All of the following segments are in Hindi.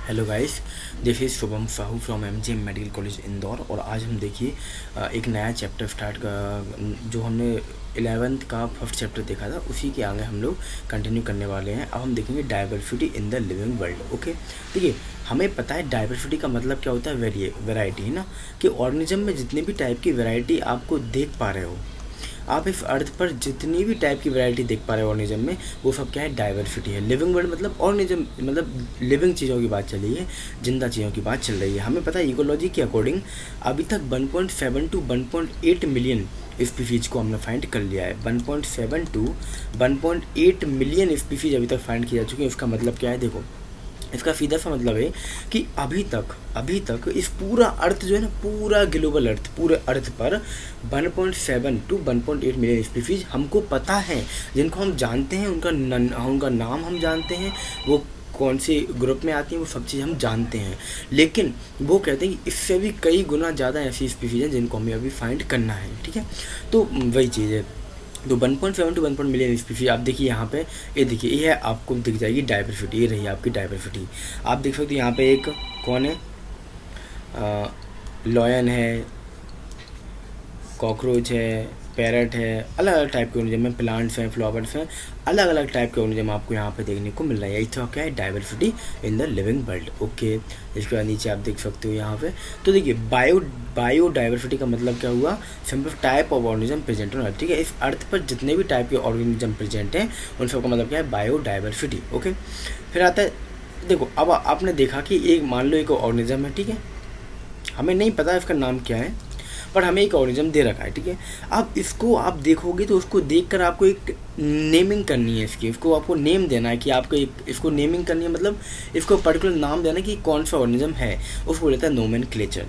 Hello guys, this is Shubham Sahu from MGM medical college Indore. और आज हम देखिए एक नया चैप्टर स्टार्ट का, जो हमने 11th का फर्स्ट चैप्टर देखा था उसी के आगे हम लोग कंटिन्यू करने वाले हैं। अब हम देखेंगे diversity in the living world. Okay, देखिए हमें पता है डाइवर्सिटी का मतलब क्या होता है, वेराइटी है ना, कि ऑर्गेनिज्म में जितने भी टाइप की वेराइटी आपको देख पा रहे हो, आप इस अर्थ पर जितनी भी टाइप की वैरायटी देख पा रहे हो ऑर्गेनिज्म में, वो सब क्या है, डाइवर्सिटी है। लिविंग वर्ल्ड मतलब ऑर्गेनिज्म, मतलब लिविंग चीज़ों की बात चल रही है, जिंदा चीज़ों की बात चल रही है। हमें पता है इकोलॉजी के अकॉर्डिंग अभी तक 1.7 टू 1.8 मिलियन स्पीसीज को हमने फाइंड कर लिया है। 1.7 टू 1.8 मिलियन स्पीसीज अभी तक फाइंड की जा चुकी है। इसका मतलब क्या है, देखो इसका सीधा सा मतलब है कि अभी तक इस पूरा अर्थ जो है ना, पूरा ग्लोबल अर्थ, पूरे अर्थ पर 1.7 टू 1.8 मिलियन स्पीसीज हमको पता है, जिनको हम जानते हैं, उनका नाम हम जानते हैं, वो कौन से ग्रुप में आती हैं, वो सब चीज़ हम जानते हैं। लेकिन वो कहते हैं कि इससे भी कई गुना ज़्यादा ऐसी स्पीसीज हैं जिनको हमें अभी फाइंड करना है। ठीक है, तो वही चीज़ है। तो 1.7 टू 1 मिलियन स्पीसी आप देखिए यहाँ पे, ये देखिए ये है, आपको दिख जाएगी डाइवर्सिटी, ये रही आपकी डाइवर्सिटी। आप देख सकते हो यहाँ पे एक कौन है, लॉयन है, कॉकरोच है, पैरट है, अलग अलग टाइप के ऑर्गेनिज्म हैं, प्लांट्स हैं, फ्लावर्स हैं, अलग अलग टाइप के ऑर्गेनिज्म आपको यहाँ पे देखने को मिल रहा है। यही तो क्या है, diversity in the living world. Okay, इसके बाद नीचे आप देख सकते हो यहाँ पे, तो देखिए बायोडाइवर्सिटी का मतलब क्या हुआ, simple type of organism present on earth. ठीक है, इस अर्थ पर जितने भी टाइप के ऑर्गेनिज्म प्रेजेंट हैं उन सबका मतलब क्या है, बायोडाइवर्सिटी। ओके, फिर आता है, देखो अब आपने देखा कि एक, मान लो एक ऑर्गेनिज्म है, ठीक है, हमें नहीं पता इसका नाम क्या है, पर हमें एक ऑर्गेनिज्म दे रखा है। ठीक है, अब इसको आप देखोगे तो उसको देखकर आपको एक नेमिंग करनी है इसको आपको नेम देना है, कि आपको एक इसको नेमिंग करनी है, मतलब इसको पर्टिकुलर नाम देना कि कौन सा ऑर्गेनिज्म है, उसको बोलता है नोमेनक्लेचर।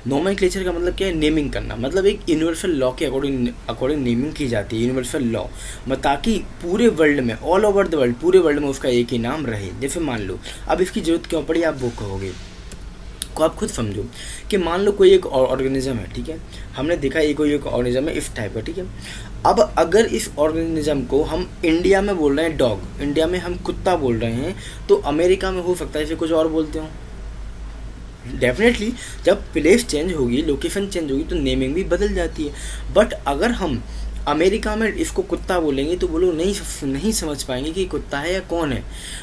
नोमेनक्लेचर का मतलब क्या है, नेमिंग करना, मतलब एक यूनिवर्सल लॉ के अकॉर्डिंग नेमिंग की जाती है, यूनिवर्सल लॉ, ताकि पूरे वर्ल्ड में, ऑल ओवर द वर्ल्ड, पूरे वर्ल्ड में उसका एक ही नाम रहे। जैसे मान लो अब इसकी जरूरत क्यों पड़ी, आप वो कहोगे, को आप खुद समझो कि मान लो कोई एक ऑर्गेनिज्म है, ठीक है, हमने देखा ये कोई एक ऑर्गेनिज्म है इस टाइप का। ठीक है, अब अगर इस ऑर्गेनिज्म को हम इंडिया में बोल रहे हैं डॉग, इंडिया में हम कुत्ता बोल रहे हैं, तो अमेरिका में हो सकता है इसे कुछ और बोलते हो। डेफिनेटली जब प्लेस चेंज होगी, लोकेशन चेंज होगी, तो नेमिंग भी बदल जाती है। बट अगर हम अमेरिका में इसको कुत्ता बोलेंगे तो वो लोग नहीं समझ पाएंगे कि कुत्ता है या कौन है।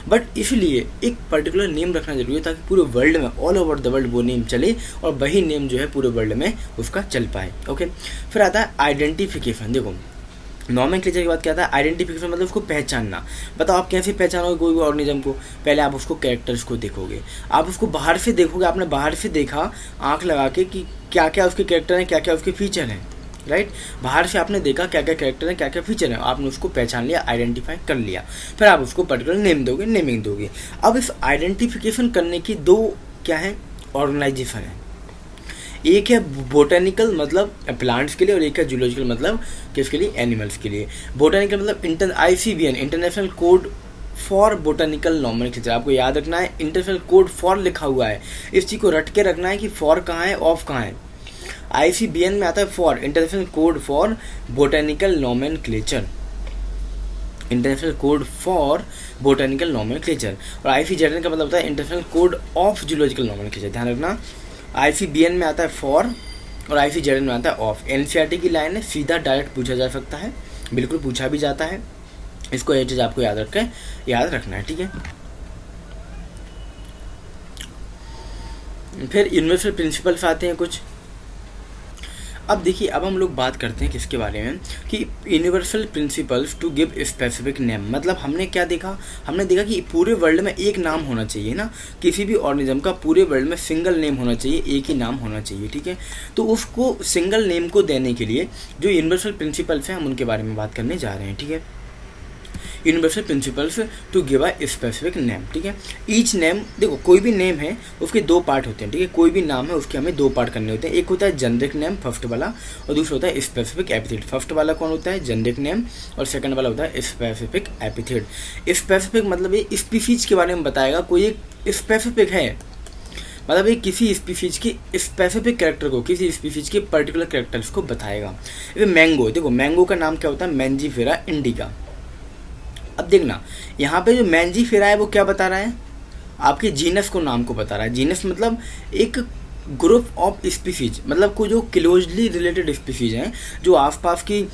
बट इसलिए एक पर्टिकुलर नेम रखना जरूरी है, ताकि पूरे वर्ल्ड में, ऑल ओवर द वर्ल्ड वो नेम चले, और वही नेम जो है पूरे वर्ल्ड में उसका चल पाए। ओके, फिर आता है आइडेंटिफिकेशन। देखो नॉमेनक्लेचर की बात क्या था, आइडेंटिफिकेशन मतलब उसको पहचानना। बताओ आप कैसे पहचानोगे कोई भी ऑर्गेनिज्म को, पहले आप उसको कैरेक्टर्स को देखोगे, आप उसको बाहर से देखोगे, आपने बाहर से देखा आंख लगा के कि क्या क्या उसके कैरेक्टर हैं, क्या क्या उसके फीचर हैं, राइट। बाहर से आपने देखा क्या क्या कैरेक्टर है, क्या क्या फीचर है, आपने उसको पहचान लिया, आइडेंटिफाई कर लिया, फिर आप उसको पर्टिकुलर नेम दोगे, नेमिंग दोगे। अब इस आइडेंटिफिकेशन करने की दो क्या है, ऑर्गेनाइजेशन है। एक है बोटेनिकल मतलब प्लांट्स के लिए, और एक है जूलॉजिकल मतलब किसके लिए, एनिमल्स के लिए। बोटेनिकल मतलब ICBN, international code for botanical nomenclature. आपको याद रखना है, इंटरनेशनल कोड फॉर लिखा हुआ है, इस चीज़ को रट के रखना है कि फॉर कहाँ है, ऑफ कहाँ है। ICBN में आता है for, international code for botanical nomenclature, international code for botanical nomenclature. और ICZN का मतलब होता है international code of zoological nomenclature. ध्यान रखना, ICBN में आता है फॉर और ICZN में आता है ऑफ। NCERT की लाइन है, सीधा डायरेक्ट पूछा जा सकता है, बिल्कुल पूछा भी जाता है, इसको ये चीज़ आपको याद रखना है। ठीक है, फिर यूनिवर्सल प्रिंसिपल्स आते हैं कुछ। अब देखिए, अब हम लोग बात करते हैं किसके बारे में, कि universal principles to give specific name. मतलब हमने क्या देखा, हमने देखा कि पूरे वर्ल्ड में एक नाम होना चाहिए ना, किसी भी ऑर्गेनिज्म का पूरे वर्ल्ड में सिंगल नेम होना चाहिए, एक ही नाम होना चाहिए। ठीक है, तो उसको सिंगल नेम को देने के लिए जो यूनिवर्सल प्रिंसिपल्स हैं हम उनके बारे में बात करने जा रहे हैं। ठीक है, universal principles to give a specific name. ठीक है, ईच नेम, देखो कोई भी नेम है उसके दो पार्ट होते हैं। ठीक है, कोई भी नाम है उसके हमें दो पार्ट करने होते हैं, एक होता है जेनेरिक नेम फर्स्ट वाला, और दूसरा होता है स्पेसिफिक एपिथेट। फर्स्ट वाला कौन होता है, जेनेरिक नेम, और सेकंड वाला होता है स्पेसिफिक एपिथेट। स्पेसिफिक मतलब ये स्पीसीज के बारे में बताएगा, कोई एक स्पेसिफिक है, मतलब ये किसी स्पीसीज की स्पेसिफिक कैरेक्टर को, किसी स्पीसीज के पर्टिकुलर कैरेक्टर्स को बताएगा। ये मैंगो, देखो मैंगो का नाम क्या होता है, मैंजीफेरा इंडिका। अब देखना यहाँ पे जो मैंजीफेरा है वो क्या बता रहा है, आपके जीनस को नाम को बता रहा है। जीनस मतलब एक ग्रुप ऑफ स्पीसीज, मतलब को जो क्लोजली रिलेटेड स्पीसीज हैं, जो आसपास की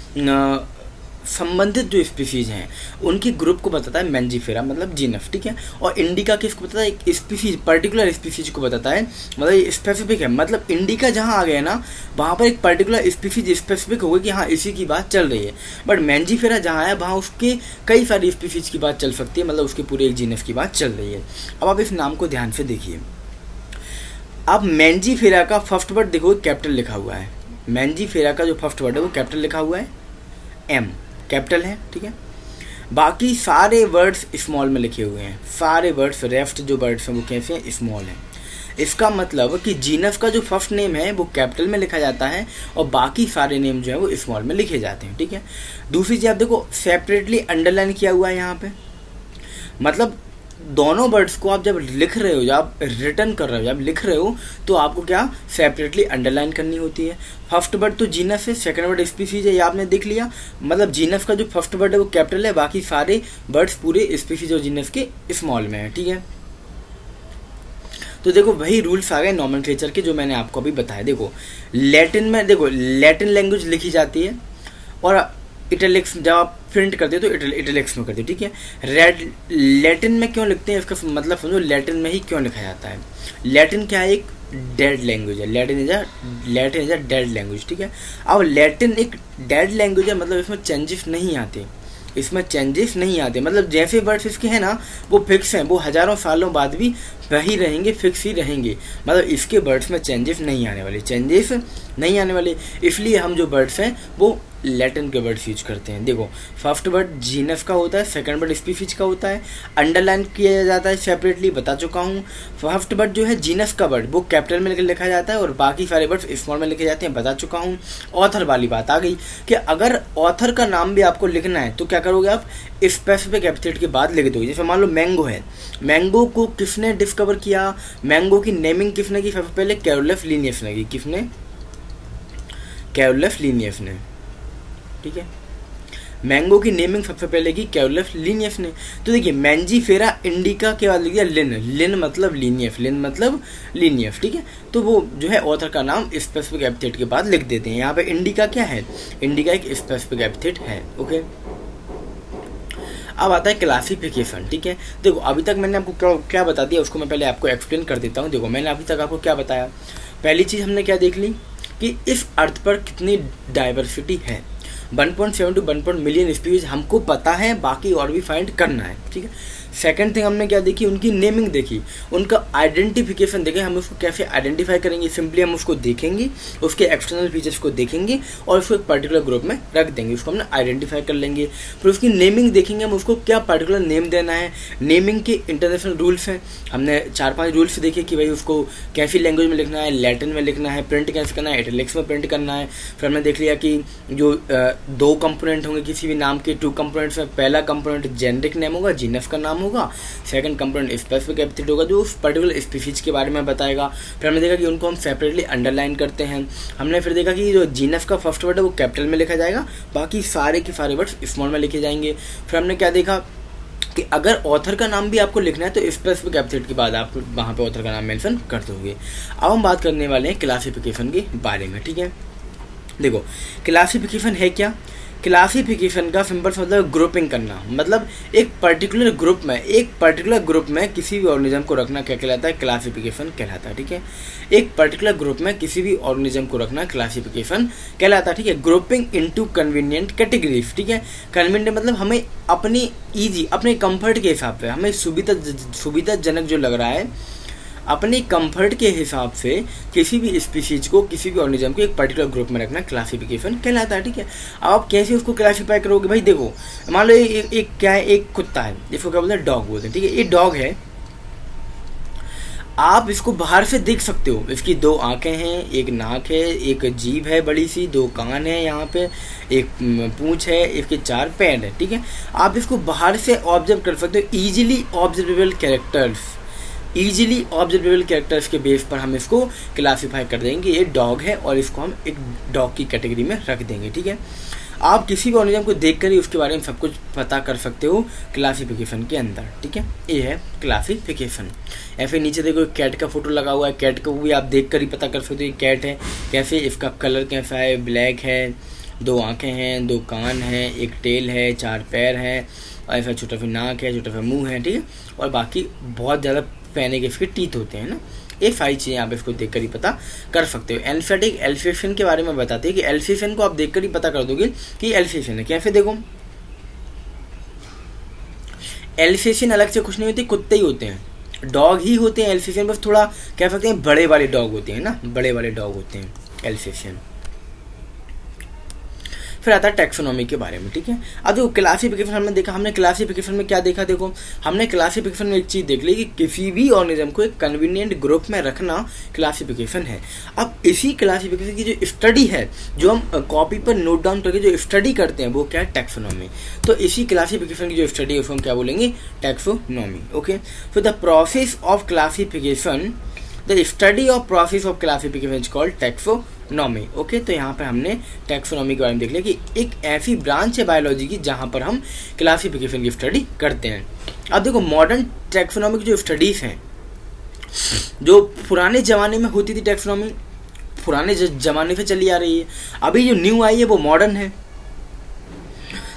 संबंधित जो स्पीसीज हैं उनकी ग्रुप को बताता है मैंजीफेरा मतलब जीनस, ठीक है। और इंडिका किसको बताता है, एक स्पीसीज पर्टिकुलर स्पीसीज को बताता है, मतलब ये स्पेसिफिक है। मतलब इंडिका जहाँ आ गया ना वहाँ पर एक पर्टिकुलर स्पीसीज स्पेसिफिक हो गई कि हाँ इसी की बात चल रही है। बट मैंजीफेरा जहाँ है वहाँ उसके कई सारी स्पीसीज की बात चल सकती है, मतलब उसके पूरे एक जीनस की बात चल रही है। अब आप इस नाम को ध्यान से देखिए। अब मैंजीफेरा का फर्स्ट वर्ड देखो कैपिटल लिखा हुआ है। मैंजीफेरा का जो फर्स्ट वर्ड है वो कैपिटल लिखा हुआ है, एम कैपिटल है, ठीक है। बाकी सारे वर्ड्स स्मॉल में लिखे हुए हैं, सारे वर्ड्स रेस्ट जो वर्ड्स हैं वो कैसे हैं, स्मॉल हैं। इसका मतलब कि जीनस का जो फर्स्ट नेम है वो कैपिटल में लिखा जाता है और बाकी सारे नेम जो है वो स्मॉल में लिखे जाते हैं, ठीक है। दूसरी चीज़ आप देखो सेपरेटली अंडरलाइन किया हुआ है यहाँ पे, मतलब दोनों वर्ड्स को आप जब लिख रहे हो, जब रिटर्न कर रहे हो, जब लिख रहे हो तो आपको क्या सेपरेटली अंडरलाइन करनी होती है। फर्स्ट वर्ड तो जीनस है, सेकंड वर्ड स्पीसीज है, ये आपने देख लिया। मतलब जीनस का जो फर्स्ट वर्ड है वो कैपिटल है, बाकी सारे वर्ड्स पूरे स्पीसीज और जीनस के स्मॉल में है, ठीक है। तो देखो वही रूल्स आ गए नॉमेनक्लेचर के जो मैंने आपको अभी बताया। देखो लैटिन में, देखो लैटिन लैंग्वेज लिखी जाती है और इटैलिक्स जब आप प्रिंट करते हो तो इटैलिक्स में करते हो, ठीक है। रेड लैटिन में क्यों लिखते हैं इसका मतलब समझो, लैटिन में ही क्यों लिखा जाता है। लैटिन क्या है, एक डेड लैंग्वेज है। Latin is a dead language, ठीक है। अब लैटिन एक डेड लैंग्वेज है, मतलब इसमें चेंजेस नहीं आते, इसमें चेंजेस नहीं आते। मतलब जैसे वर्ड्स इसके हैं ना वो फिक्स हैं, वो हज़ारों सालों बाद भी वही रहेंगे, फिक्स ही रहेंगे। मतलब इसके वर्ड्स में चेंजेस नहीं आने वाले, चेंजेस नहीं आने वाले। इसलिए हम जो वर्ड्स हैं वो लैटिन के वर्ड्स यूज करते हैं। देखो फर्स्ट वर्ड जीनस का होता है, सेकंड वर्ड स्पीसीज का होता है, अंडरलाइन किया जाता है सेपरेटली, बता चुका हूँ। फर्स्ट वर्ड जो है जीनस का वर्ड वो कैपिटल में लिखा जाता है और बाकी सारे वर्ड्स स्मॉल में लिखे जाते हैं, बता चुका हूँ। ऑथर वाली बात आ गई कि अगर ऑथर का नाम भी आपको लिखना है तो क्या करोगे आप, स्पेसिफिक एपिथेट के बाद लिख दोगे। जैसे मान लो मैंगो है, मैंगो को किसने डिस्कवर किया, मैंगो की नेमिंग किसने की, सबसे पहले कैरोलस लिनियस ने की। किसने, कैरोलस लिनियस ने, ठीक है। मैंगो की नेमिंग सबसे पहले की कैरोलस लिनियस ने। तो देखिए मैंजीफेरा इंडिका के बाद लिख दिया लिन, लिन मतलब लीनियस, लिन मतलब लीनियस, ठीक है। तो वो जो है ऑथर का नाम स्पेसिफिक एपिथेट के बाद लिख देते हैं। यहाँ पे इंडिका क्या है, इंडिका एक स्पेसिफिक एपिथेट है, ओके। अब आता है क्लासिफिकेशन, ठीक है। देखो अभी तक मैंने आपको क्या बता दिया उसको मैं पहले आपको एक्सप्लेन कर देता हूँ। देखो मैंने अभी तक आपको क्या बताया, पहली चीज़ हमने क्या देख ली कि इस अर्थ पर कितनी डाइवर्सिटी है। 1.7 to 1 मिलियन स्पीसीज हमको पता है, बाकी और भी फाइंड करना है, ठीक है। सेकंड थिंग हमने क्या देखी, उनकी नेमिंग देखी, उनका आइडेंटिफिकेशन देखें, हम उसको कैसे आइडेंटिफाई करेंगे। सिंपली हम उसको देखेंगे, उसके एक्सटर्नल फीचर्स को देखेंगे और उसको एक पर्टिकुलर ग्रुप में रख देंगे, उसको हमने आइडेंटिफाई कर लेंगे। फिर उसकी नेमिंग देखेंगे, हम उसको क्या पर्टिकुलर नेम देना है। नेमिंग के इंटरनेशनल रूल्स हैं, हमने 4-5 रूल्स देखे कि भाई उसको कैसी लैंग्वेज में लिखना है, लैटिन में लिखना है, प्रिंट कैसे करना है, इटैलिक्स में प्रिंट करना है। फिर हमने देख लिया कि जो 2 कंपोनेंट होंगे किसी भी नाम के, 2 कंपोनेंट्स में, पहला कंपोनेंट जेनेरिक नेम होगा, जीनस का नाम होगा, सेकंड कंपोनेंट स्पेसिफिक एपिथेट होगा जो उस पर्टिकुलर स्पीसीज के बारे में बताएगा। फिर हमने देखा कि उनको हम सेपरेटली अंडरलाइन करते हैं। हमने फिर देखा कि जो जीनस का फर्स्ट वर्ड है वो कैपिटल में लिखा जाएगा, बाकी सारे के सारे वर्ड्स स्मॉल में लिखे जाएंगे। फिर हमने क्या देखा कि अगर ऑथर का नाम भी आपको लिखना है तो स्पेसिफिक एपिथेट के बाद आप वहाँ पे ऑथर का नाम मेंशन कर दोगे। अब हम बात करने वाले हैं क्लासिफिकेशन के बारे में, ठीक है। देखो क्लासिफिकेशन है क्या, क्लासिफिकेशन का सिंपल मतलब ग्रुपिंग करना, मतलब एक पर्टिकुलर ग्रुप में किसी भी ऑर्गेनिज्म को रखना क्या कहलाता है, क्लासिफिकेशन कहलाता है, ठीक है। एक पर्टिकुलर ग्रुप में किसी भी ऑर्गेनिज्म को रखना क्लासिफिकेशन कहलाता है, ठीक है। ग्रुपिंग इनटू कन्वीनियंट कैटेगरीज, ठीक है। कन्वीनियंट मतलब हमें अपनी ईजी, अपने कंफर्ट के हिसाब से, हमें सुविधाजनक जो लग रहा है अपने कंफर्ट के हिसाब से किसी भी स्पीसीज को, किसी भी ऑर्गेनिज्म को एक पर्टिकुलर ग्रुप में रखना क्लासिफिकेशन कहलाता है, ठीक है। अब आप कैसे उसको क्लासिफाई करोगे, भाई देखो मान लो एक क्या है, एक कुत्ता है जिसको क्या बोलते हैं, डॉग बोलते हैं, ठीक है। ये डॉग है, आप इसको बाहर से देख सकते हो, इसकी 2 आंखें हैं, एक नाक है, एक जीभ है बड़ी सी, 2 कान है, यहाँ पे एक पूंछ है, इसके 4 पैर है, ठीक है। आप इसको बाहर से ऑब्जर्व कर सकते हो, इजीली ऑब्जर्वेबल कैरेक्टर्स के बेस पर हम इसको क्लासीफाई कर देंगे, ये डॉग है और इसको हम एक डॉग की कैटेगरी में रख देंगे, ठीक है। आप किसी भी ऑर्गेनिज्म को देखकर ही उसके बारे में सब कुछ पता कर सकते हो क्लासिफिकेशन के अंदर, ठीक है। ये है क्लासिफिकेशन। या फिर नीचे देखो कैट का फोटो लगा हुआ है, कैट को भी आप देख कर ही पता कर सकते हो ये कैट है। कैसे, इसका कलर कैसा है, ब्लैक है, 2 आँखें हैं, 2 कान हैं, एक टेल है, 4 पैर है, और ऐसा छोटा सा नाक है, छोटा सा मुंह है, ठीक है। और बाकी बहुत ज़्यादा पैने के इसके टीथ होते हैं ना। ये 5 चीज़ें आप इसको देखकर ही पता कर सकते हो। एल्फेटिक एल्फेशन के बारे में बताते हैं कि एल्फेशन को आप देखकर ही पता कर दोगे कि एल्फेशन है। कैसे देखो, एल्फेशन अलग से कुछ नहीं होती, कुत्ते ही होते हैं, डॉग ही होते हैं एल्फेशन, बस थोड़ा कह सकते हैं बड़े वाले डॉग होते हैं ना, बड़े वाले डॉग होते हैं एल्फेशन। फिर आता है टैक्सोनॉमी के बारे में, ठीक है। अब देखो क्लासिफिकेशन हमने देखा, हमने क्लासिफिकेशन में क्या देखा, देखो हमने क्लासिफिकेशन में एक चीज़ देख ली कि किसी भी ऑर्गेनिज्म को एक कन्वीनियंट ग्रुप में रखना क्लासिफिकेशन है। अब इसी क्लासिफिकेशन की जो स्टडी है, जो हम कॉपी पर नोट डाउन करके जो स्टडी करते हैं, वो क्या है, टैक्सोनॉमी। तो इसी क्लासिफिकेशन की जो स्टडी है उसको हम क्या बोलेंगे, टैक्सोनॉमी, ओके। फिर the process of classification, the study of process of classification is called taxonomy, okay. तो यहाँ पर हमने टैक्सोनॉमी के बारे में देख लिया कि एक ऐसी ब्रांच है बायोलॉजी की जहाँ पर हम क्लासिफिकेशन की स्टडी करते हैं। अब देखो मॉडर्न टैक्सोनॉमी की जो स्टडीज़ हैं, जो पुराने ज़माने में होती थी टैक्सोनॉमी, पुराने ज़माने से चली आ रही है, अभी जो न्यू आई है वो मॉडर्न है।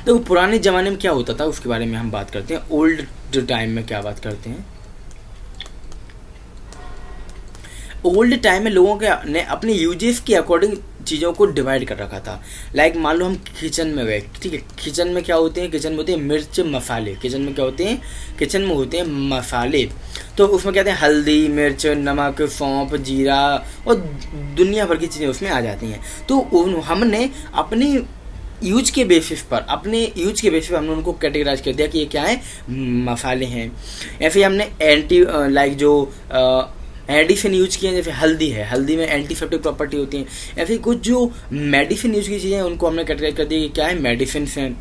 देखो पुराने ज़माने में क्या होता था उसके बारे में हम बात करते हैं। ओल्ड टाइम में क्या बात करते हैं, ओल्ड टाइम में लोगों के ने अपने यूजेस के अकॉर्डिंग चीज़ों को डिवाइड कर रखा था। लाइक मान लो हम किचन में गए, ठीक है, किचन में क्या होते हैं, किचन में होते हैं मिर्च मसाले, किचन में क्या होते हैं, किचन में होते हैं मसाले। तो उसमें क्या होते हैं, हल्दी, मिर्च, नमक, सौंफ, जीरा और दुनिया भर की चीज़ें उसमें आ जाती हैं। तो हमने अपनी यूज के बेसिस पर हमने उनको कैटेगराइज कर दिया कि ये क्या है, मसाले हैं। या फिर हमने एंटी लाइक जो मेडिसिन यूज किए हैं, जैसे हल्दी है, हल्दी में एंटीसेप्टिक प्रॉपर्टी होती है। या फिर कुछ जो मेडिसिन यूज की चीज़ें हैं उनको हमने कैटेगराइज कर दिया कि क्या है, मेडिसिन हैं।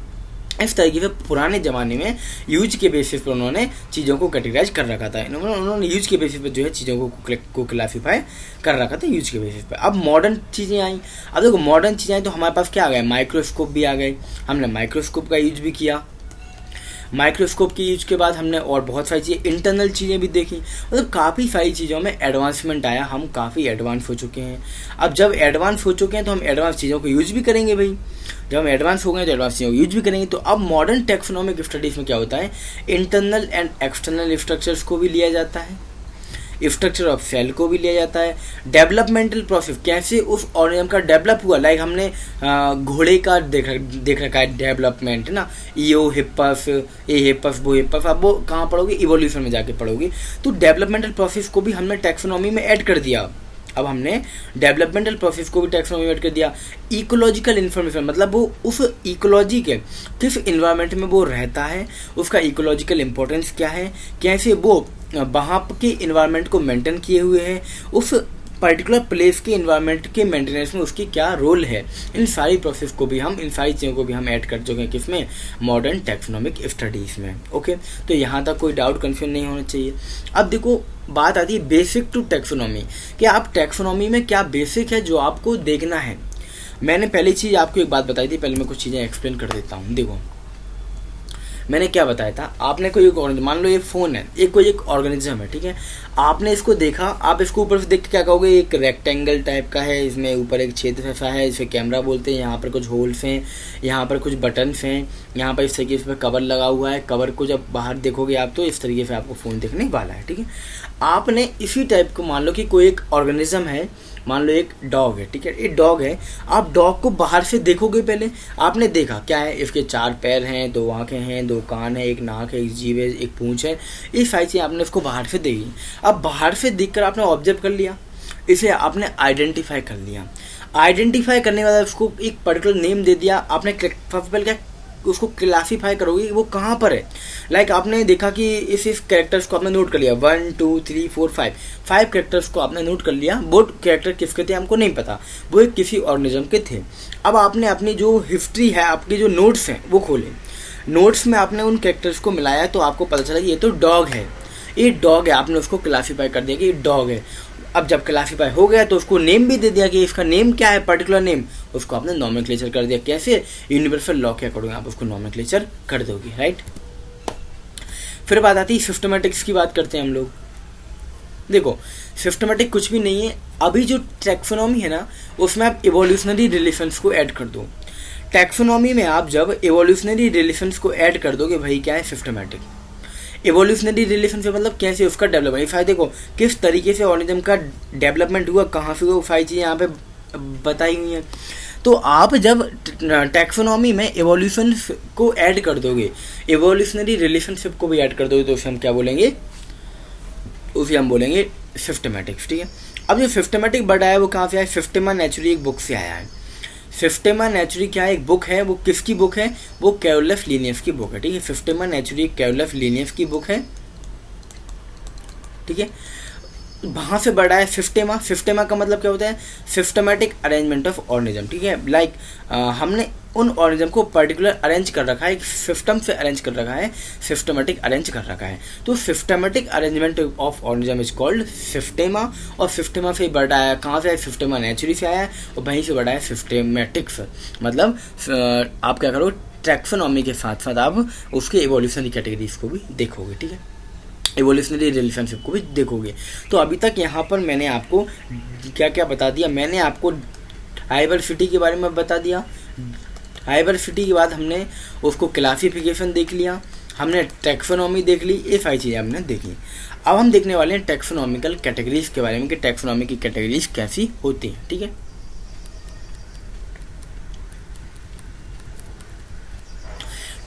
इस तरीके से पुराने ज़माने में यूज के बेसिस पर उन्होंने चीज़ों को कैटेगराइज कर रखा था। उन्होंने यूज के बेसिस पर जो है चीज़ों को क्लासीफाई कर रखा था यूज के बेसिस पर। अब मॉडर्न चीज़ें आई, अब देखो मॉडर्न चीज़ें आई तो हमारे पास क्या आ गया, माइक्रोस्कोप भी आ गए। हमने माइक्रोस्कोप का यूज भी किया। माइक्रोस्कोप की यूज के बाद हमने और बहुत सारी चीज़ें, इंटरनल चीज़ें भी देखी। मतलब काफ़ी सारी चीज़ों में एडवांसमेंट आया, हम काफ़ी एडवांस हो चुके हैं। अब जब एडवांस हो चुके हैं तो हम एडवांस चीज़ों को यूज भी करेंगे भाई। जब हम एडवांस हो गए तो एडवांस चीज़ों को यूज भी करेंगे। तो अब मॉडर्न टैक्सोनॉमिक स्टडीज़ में क्या होता है, इंटरनल एंड एक्सटर्नल स्ट्रक्चर्स को भी लिया जाता है, स्ट्रक्चर ऑफ सेल को भी लिया जाता है, डेवलपमेंटल प्रोसेस कैसे उस ऑर्गेनिज्म का डेवलप हुआ। लाइक हमने घोड़े का देख रखा है डेवलपमेंट ना, ईओ हिप्पस, ए हिप्पस, वो हिप्पस, अब वो कहाँ पढ़ोगे, इवोल्यूशन में जाके पढ़ोगे। तो डेवलपमेंटल प्रोसेस को भी हमने टैक्सोनॉमी में ऐड कर दिया। अब हमने डेवलपमेंटल प्रोसेस को भी टैक्सोनॉमी में ऐड कर दिया। इकोलॉजिकल इन्फॉर्मेशन, मतलब वो उस इकोलॉजी के किस इन्वायरमेंट में वो रहता है, उसका इकोलॉजिकल इम्पोर्टेंस क्या है, कैसे वो वहाँ के इन्वायरमेंट को मेंटेन किए हुए हैं, उस पर्टिकुलर प्लेस के इन्वायरमेंट के मेंटेनेंस में उसकी क्या रोल है। इन सारी प्रोसेस को भी हम, इन सारी चीज़ों को भी हम ऐड कर चुके हैं किसमें, मॉडर्न टैक्सोनॉमिक स्टडीज़ में, ओके। तो यहाँ तक कोई डाउट कंफ्यूजन नहीं होना चाहिए। अब देखो बात आती है बेसिक टू टैक्सोनॉमी, कि आप टैक्सोनॉमी में क्या बेसिक है जो आपको देखना है। मैंने पहली चीज़ आपको एक बात बताई थी, पहले मैं कुछ चीज़ें एक्सप्लेन कर देता हूँ। देखो मैंने क्या बताया था, आपने कोई एक ऑर्गेनिज्म, मान लो ये फ़ोन है, कोई एक ऑर्गेनिज्म है, ठीक है, आपने इसको देखा, आप इसको ऊपर से देख के क्या कहोगे, एक रेक्टेंगल टाइप का है, इसमें ऊपर एक छेद ऐसा है, इसे कैमरा बोलते हैं, यहाँ पर कुछ होल्स हैं, यहाँ पर कुछ बटन्स हैं, यहाँ पर इस तरीके से कवर लगा हुआ है। कवर को जब बाहर देखोगे आप तो इस तरीके से आपको फ़ोन देखने वाला है, ठीक है। आपने इसी टाइप को, मान लो कि कोई एक ऑर्गेनिज्म है, मान लो एक डॉग है, ठीक है, ये डॉग है, आप डॉग को बाहर से देखोगे, पहले आपने देखा क्या है, इसके 4 पैर हैं, 2 आँखें हैं, 2 कान है, एक नाक है, एक जीभ है, एक पूंछ है, ये सारी चीज़ें आपने इसको बाहर से देखी। अब बाहर से देखकर आपने ऑब्जर्व कर लिया, इसे आपने आइडेंटिफाई कर लिया। आइडेंटिफाई करने के बाद उसको एक पर्टिकुलर नेम दे दिया आपने। पहले क्या उसको क्लासीफाई करोगे वो कहाँ पर है। लाइक आपने देखा कि इस कैरेक्टर्स को आपने नोट कर लिया, 1 2 3 4 5 कैरेक्टर्स को आपने नोट कर लिया। वो कैरेक्टर किसके थे हमको नहीं पता, वो एक किसी ऑर्गेनिज्म के थे। अब आपने अपनी जो हिस्ट्री है, आपके जो नोट्स हैं वो खोले, नोट्स में आपने उन कैरेक्टर्स को मिलाया तो आपको पता चला कि ये तो डॉग है, ये डॉग है। आपने उसको क्लासीफाई कर दिया कि ये डॉग है। अब जब क्लासीफाई हो गया तो उसको नेम भी दे दिया कि इसका नेम क्या है, पर्टिकुलर नेम, उसको आपने नॉमेनक्लेचर कर दिया। कैसे? यूनिवर्सल लॉ के अकॉर्डिंग आप उसको नॉमेनक्लेचर कर दोगे, राइट। फिर बात आती है सिस्टमेटिक्स की, बात करते हैं हम लोग। देखो सिस्टमेटिक कुछ भी नहीं है, अभी जो टैक्सोनॉमी है ना उसमें आप इवोल्यूशनरी रिलेशंस को ऐड कर दो। टैक्सोनॉमी में आप जब इवोल्यूशनरी रिलेशंस को ऐड कर दोगे भाई क्या है, सिस्टमेटिक। इवोल्यूशनरी रिलेशन से मतलब कैसे उसका डेवलपमेंट, फायदे देखो किस तरीके से ऑर्गेनिज्म का डेवलपमेंट हुआ, कहाँ से हुआ, वो सारी चीज़ें यहाँ पे बताई हुई हैं। तो आप जब टैक्सोनॉमी में इवोल्यूशन को ऐड कर दोगे, इवोल्यूशनरी रिलेशनशिप को भी ऐड कर दोगे, तो उसे हम क्या बोलेंगे, उसे हम बोलेंगे सिस्टमेटिक्स, ठीक है। अब जो सिस्टमेटिक वर्ड आया वो कहाँ से आया, सिस्टेमा नेचुरी एक बुक से आया है। सिस्टेमा नेचुरी क्या है, एक बुक है, वो किसकी बुक है, वो कैरोलस लिनियस की बुक है, ठीक है। सिस्टेमा नेचुरी कैरोलस लिनियस की बुक है, ठीक है। वहाँ से बढ़ा है सिस्टेमा। सिस्टेमा का मतलब क्या होता है, सिस्टमेटिक अरेंजमेंट ऑफ ऑर्गेनिज्म, ठीक है। लाइक हमने उन ऑर्गेनिज्म को पर्टिकुलर अरेंज कर रखा है, एक सिस्टम से अरेंज कर रखा है, सिस्टमेटिक अरेंज कर रखा है। तो systematic arrangement of organism is called systema. और सिस्टेमा से बढ़ा है, कहाँ से आया, सिस्टेमा नेचुरी से आया है, और वहीं से बढ़ा है सिस्टेमेटिक्स। मतलब आप क्या करोगे, टैक्सोनॉमी के साथ साथ आप उसके इवोल्यूशनरी कैटेगरीज को भी देखोगे, ठीक है, इवोल्यूशनरी रिलेशनशिप को भी देखोगे। तो अभी तक यहाँ पर मैंने आपको क्या क्या बता दिया, मैंने आपको डाइवर्सिटी के बारे में बता दिया। डाइवर्सिटी के बाद हमने उसको क्लासिफिकेशन देख लिया, हमने टैक्सोनॉमी देख ली, ये सारी चीज़ें हमने देखी। अब हम देखने वाले हैं टैक्सोनॉमिकल कैटेगरीज के बारे में कि टैक्सोनॉमी की कैटेगरीज कैसी होती हैं, ठीक है।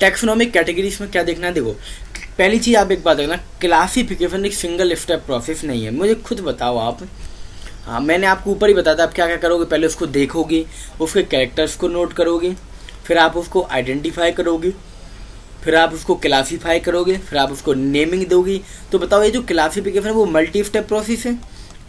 टैक्सोनॉमिक कैटेगरीज में क्या देखना है, देखो पहली चीज़ आप एक बात देखना, क्लासिफिकेशन एक सिंगल स्टेप प्रोसेस नहीं है। मुझे खुद बताओ आप, हाँ मैंने आपको ऊपर ही बताया था, आप क्या क्या करोगे, पहले उसको देखोगे, उसके कैरेक्टर्स को नोट करोगे, फिर आप उसको आइडेंटिफाई करोगे, फिर आप उसको क्लासीफाई करोगे, फिर आप उसको नेमिंग दोगे। तो बताओ ये जो क्लासिफिकेशन है वो मल्टी स्टेप प्रोसेस है,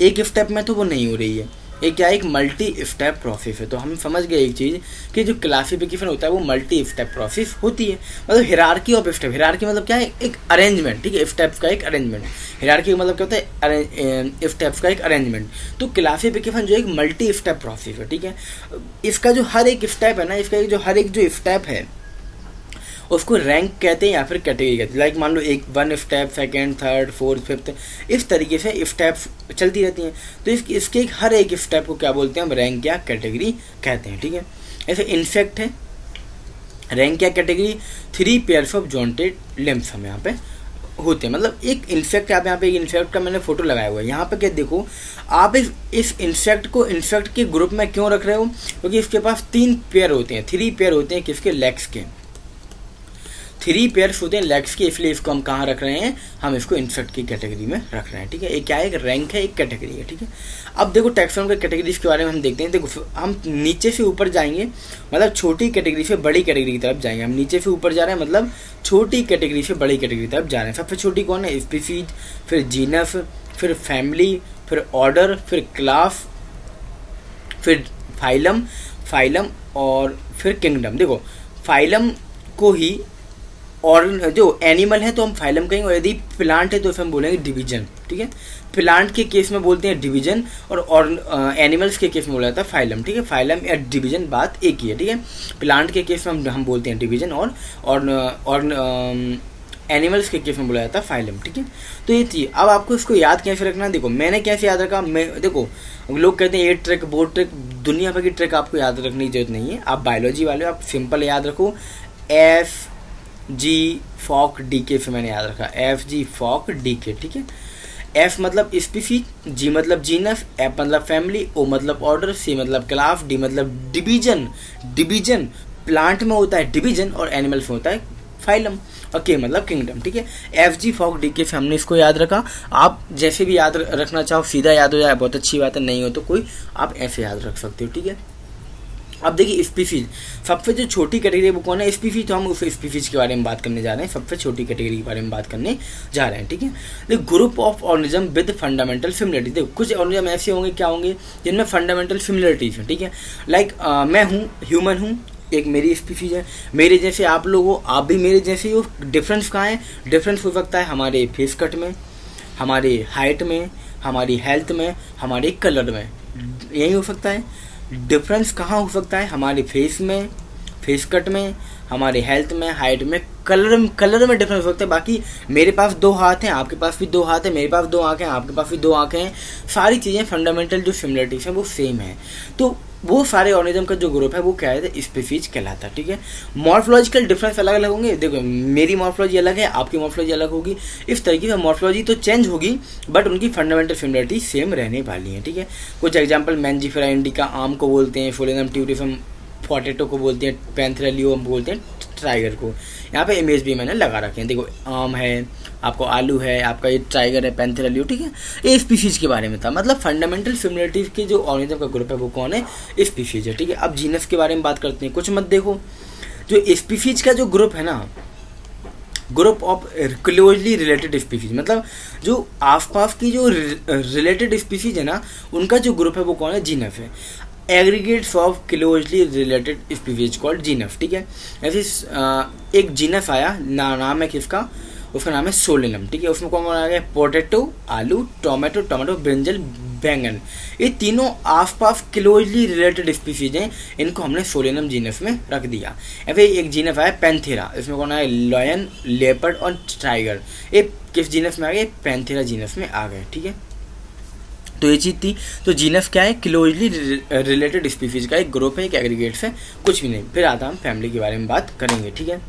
एक स्टेप में तो वो नहीं हो रही है, ये क्या है, एक मल्टी स्टेप प्रोसेस है। तो हम समझ गए एक चीज़ कि जो क्लासिफिकेशन होता है वो मल्टी स्टेप प्रोसेस होती है। मतलब हिरार्की ऑफ स्टेप, हिरार्की मतलब क्या है, एक अरेंजमेंट, ठीक है, स्टेप्स का एक अरेंजमेंट। हिरार्की का मतलब क्या होता है, स्टेप्स का एक अरेंजमेंट। तो क्लासिफिकेशन जो एक मल्टी स्टेप प्रोसेस है, ठीक है। इसका जो हर एक स्टेप है ना, इसका जो हर एक जो स्टेप है उसको रैंक कहते हैं या फिर कैटेगरी कहते हैं। लाइक मान लो एक 1 step, second, third, fourth, fifth, इस तरीके से स्टेप्स चलती रहती हैं। तो इसके हर एक स्टेप को क्या बोलते हैं हम, रैंक या कैटेगरी कहते हैं, ठीक है। ऐसे इंसेक्ट है, रैंक या category, 3 pairs of jointed limbs हम यहाँ पे होते हैं। मतलब एक इंसेक्ट, आप यहाँ पे एक इंसेक्ट का मैंने फोटो लगाया हुआ है, यहाँ पे क्या देखो आप इस इंसेक्ट को इंसेक्ट के ग्रुप में क्यों रख रहे हो, क्योंकि इसके पास 3 पेयर होते हैं, 3 पेयर होते हैं किसके, लेग्स के, 3 पेयर्स होते हैं लेग्स के, इसलिए इसको हम कहाँ रख रहे हैं, हम इसको इंसेक्ट की कैटेगरी में रख रहे हैं, ठीक है। एक क्या है, एक रैंक है, एक कैटेगरी है, ठीक है। अब देखो टैक्सोनॉमी के कैटेगरीज के बारे में हम देखते हैं। देखो हम नीचे से ऊपर जाएंगे, मतलब छोटी कैटेगरी से बड़ी कैटेगरी की तरफ जाएंगे। हम नीचे से ऊपर जा रहे हैं, मतलब छोटी कैटेगरी से बड़ी कैटेगरी की तरफ जा रहे हैं। सबसे छोटी कौन है, स्पीसीज, फिर जीनस, फिर फैमिली, फिर ऑर्डर, फिर क्लास, फिर फाइलम और फिर किंगडम। देखो फाइलम को ही, और जो एनिमल है तो हम फाइलम कहेंगे, और यदि प्लांट है तो हम बोलेंगे डिवीजन, ठीक है। प्लांट के केस में बोलते हैं डिवीजन, और एनिमल्स के केस में बोला जाता है फाइलम, ठीक है। फाइलम या डिवीजन बात एक ही है, ठीक है। प्लांट के केस में हम बोलते हैं डिवीजन, और एनिमल्स के केस में बोला जाता है फाइलम, ठीक है। तो ये थी। अब आपको इसको याद कैसे रखना है, देखो मैंने कैसे याद रखा, मैं देखो लोग कहते हैं ये ट्रिक वो ट्रिक, दुनिया भर की ट्रिक आपको याद रखने की जरूरत नहीं है। आप बायोलॉजी वाले, आप सिंपल याद रखो, FG फॉक DK से मैंने याद रखा, FG फॉक DK, ठीक है। F मतलब स्पीसीज, G मतलब जीनस, F मतलब फैमिली, O मतलब ऑर्डर, C मतलब क्लास, D मतलब डिवीजन। डिवीजन प्लांट में होता है डिवीजन, और एनिमल्स में होता है फाइलम, और K मतलब किंगडम, ठीक है। FG फॉक DK से हमने इसको याद रखा। आप जैसे भी याद रखना चाहो, सीधा याद हो जाए बहुत अच्छी बात है, नहीं हो तो कोई आप ऐसे याद रख सकते हो, ठीक है। अब देखिए स्पीसीज, सबसे जो छोटी कैटेगरी वो कौन है, स्पीसीज। तो हम उस स्पीसीज के बारे में बात करने जा रहे हैं, सबसे छोटी कैटेगरी के बारे में बात करने जा रहे हैं, ठीक है। देखो group of organism with fundamental similarity. देखो कुछ ऑर्गेनिज्म ऐसे होंगे, क्या होंगे, जिनमें फंडामेंटल सिमिलरिटीज हैं, ठीक है। लाइक मैं हूँ, ह्यूमन हूँ, एक मेरी स्पीसीज है, मेरे जैसे आप लोग हो, आप भी मेरे जैसे हो। डिफरेंस कहाँ है, डिफरेंस हो सकता है हमारे फेस कट में, हमारे हाइट में, हमारी हेल्थ में, हमारे कलर में। यही हो सकता है। डिफरेंस कहाँ हो सकता है? हमारे फेस में, फेस कट में, हमारे हेल्थ में, हाइट में, कलर में डिफरेंस हो सकता है। बाकी मेरे पास 2 हाथ हैं, आपके पास भी 2 हाथ है, मेरे पास 2 आंखें हैं, आपके पास भी 2 आंखें हैं। सारी चीज़ें फंडामेंटल जो सिमिलरिटीज हैं वो सेम है। तो वो सारे ऑर्गेनिज्म का जो ग्रुप है वो क्या है? स्पीसीज कहलाता है। ठीक है। मॉर्फोलॉजिकल डिफरेंस अलग अलग होंगे। देखो मेरी मॉर्फोलॉजी अलग है, आपकी मॉर्फोलॉजी अलग होगी। इस तरीके से मॉर्फोलॉजी तो चेंज होगी बट उनकी फंडामेंटल सिमिलरिटी सेम रहने वाली है। ठीक है। कुछ एग्जाम्पल, मैंजीफेरा इंडिका आम को बोलते हैं, फोलेनम ट्यूटिफम पोटैटो को बोलते हैं, पैंथेरा लियो बोलते हैं टाइगर को। यहाँ पे इमेज भी मैंने लगा रखे हैं। देखो आम है, आपको आलू है, आपका ये टाइगर है, पैंथेरा लियो। ठीक है। ये स्पीसीज के बारे में था। मतलब फंडामेंटल सिमिलरिटीज के जो ऑर्गेनिज्म का ग्रुप है वो कौन है? स्पीसीज है। ठीक है। अब जीनस के बारे में बात करते हैं। कुछ मत देखो, जो स्पीसीज का जो ग्रुप है ना, group of closely related species, मतलब जो आसपास की जो रिलेटेड स्पीसीज है ना, उनका जो ग्रुप है वो कौन है? जीनस है। Aggregates of closely related species called genus. ठीक है। ऐसे एक जीनस आया, नाम है किसका? उसका नाम है सोलेनम। ठीक है। उसमें कौन कौन आ गया? पोटैटो, आलू, टोमेटो, ब्रिंजल, बैंगन। ये तीनों आसपास क्लोजली रिलेटेड स्पीसीज हैं, इनको हमने सोलेनम जीनस में रख दिया। ऐसे एक जीनस आया पैंथेरा, इसमें कौन आया? लायन, लेपर्ड और टाइगर। ये किस जीनस में आ गए? पैंथेरा जीनस में आ गए। ठीक है। तो ये चीज़ थी। तो जीनस क्या है? क्लोजली रिलेटेड स्पीसीज का एक ग्रुप है, एक एग्रीगेट्स है, कुछ भी नहीं। फिर आता हम फैमिली के बारे में बात करेंगे। ठीक है।